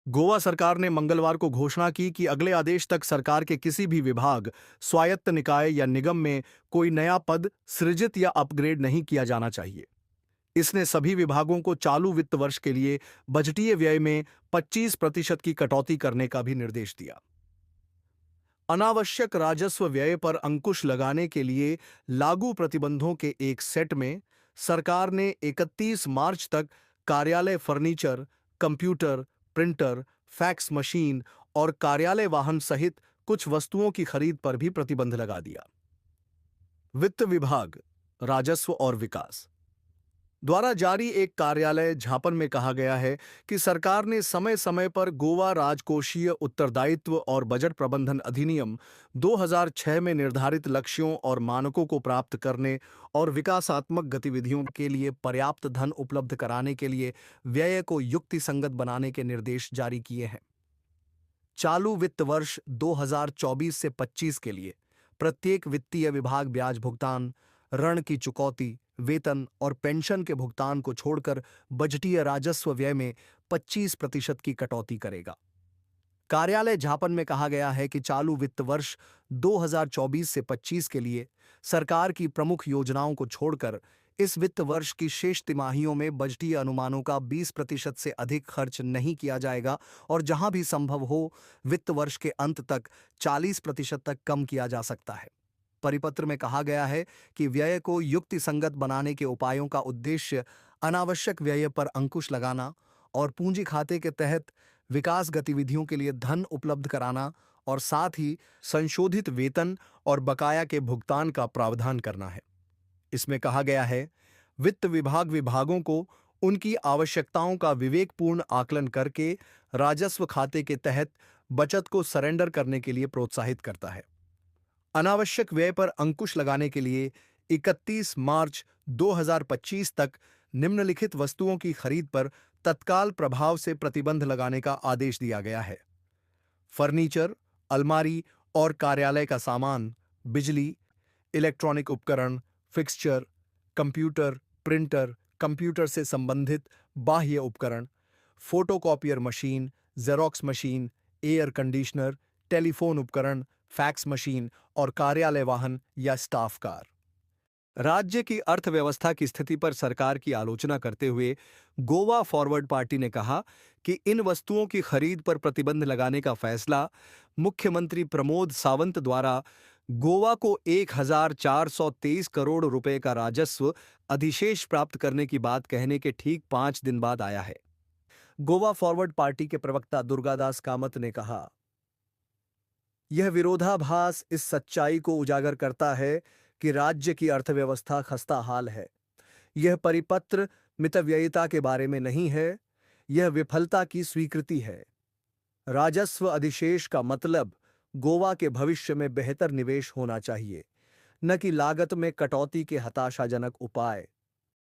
गोवा सरकार ने मंगलवार को घोषणा की कि अगले आदेश तक सरकार के किसी भी विभाग, स्वायत्त निकाय या निगम में कोई नया पद सृजित या अपग्रेड नहीं किया जाना चाहिए। इसने सभी विभागों को चालू वित्त वर्ष के लिए बजटीय व्यय में 25% की कटौती करने का भी निर्देश दिया। अनावश्यक राजस्व व्यय पर अंकुश लगाने के लिए लागू प्रतिबंधों के एक सेट में सरकार ने 31 मार्च तक कार्यालय furniture, computer, printer, fax machine और कार्यालय वाहन सहित कुछ वस्तुओं की खरीद पर भी प्रतिबंध लगा दिया। वित्त विभाग, राजस्व और विकास द्वारा जारी एक कार्यालय ज्ञापन में कहा गया है कि सरकार ने समय समय पर गोवा राजकोषीय उत्तरदायित्व और बजट प्रबंधन अधिनियम 2006 में निर्धारित लक्ष्यों और मानकों को प्राप्त करने और विकासात्मक गतिविधियों के लिए पर्याप्त धन उपलब्ध कराने के लिए व्यय को युक्तिसंगत बनाने के निर्देश जारी किए हैं। चालू वित्त वर्ष 2024 से 25 के लिए प्रत्येक वित्तीय विभाग ब्याज भुगतान, ऋण की चुकौती, वेतन और पेंशन के भुगतान को छोड़कर बजटीय राजस्व व्यय में 25% की कटौती करेगा। कार्यालय ज्ञापन में कहा गया है कि चालू वित्त वर्ष 2024 से 25 के लिए सरकार की प्रमुख योजनाओं को छोड़कर इस वित्त वर्ष की शेष तिमाहियों में बजटीय अनुमानों का 20% से अधिक खर्च नहीं किया जाएगा और जहां भी संभव हो वित्त वर्ष के अंत तक 40% तक कम किया जा सकता है। परिपत्र में कहा गया है कि व्यय को युक्तिसंगत बनाने के उपायों का उद्देश्य अनावश्यक व्यय पर अंकुश लगाना और पूंजी खाते के तहत विकास गतिविधियों के लिए धन उपलब्ध कराना और साथ ही संशोधित वेतन और बकाया के भुगतान का प्रावधान करना है। इसमें कहा गया है, वित्त विभाग विभागों को उनकी आवश्यकताओं का विवेकपूर्ण आकलन करके राजस्व खाते के तहत बचत को सरेंडर करने के लिए प्रोत्साहित करता है। अनावश्यक व्यय पर अंकुश लगाने के लिए 31 मार्च 2025 तक निम्नलिखित वस्तुओं की खरीद पर तत्काल प्रभाव से प्रतिबंध लगाने का आदेश दिया गया है। फर्नीचर, अलमारी और कार्यालय का सामान, बिजली, इलेक्ट्रॉनिक उपकरण, फिक्सचर, कंप्यूटर, प्रिंटर, कंप्यूटर से संबंधित बाह्य उपकरण, photocopier machine, xerox machine, air conditioner, telephone उपकरण, फैक्स मशीन और कार्यालय वाहन या स्टाफ कार। राज्य की अर्थव्यवस्था की स्थिति पर सरकार की आलोचना करते हुए गोवा फॉरवर्ड पार्टी ने कहा कि इन वस्तुओं की खरीद पर प्रतिबंध लगाने का फैसला मुख्यमंत्री प्रमोद सावंत द्वारा गोवा को 1423 करोड़ रुपए का राजस्व अधिशेष प्राप्त करने की बात कहने के ठीक 5 दिन बाद आया है। गोवा फॉरवर्ड पार्टी के प्रवक्ता दुर्गादास कामत ने कहा, यह विरोधाभास इस सच्चाई को उजागर करता है कि राज्य की अर्थव्यवस्था खस्ताहाल है। यह परिपत्र मितव्ययिता के बारे में नहीं है, यह विफलता की स्वीकृति है। राजस्व अधिशेष का मतलब गोवा के भविष्य में बेहतर निवेश होना चाहिए, न कि लागत में कटौती के हताशाजनक उपाय।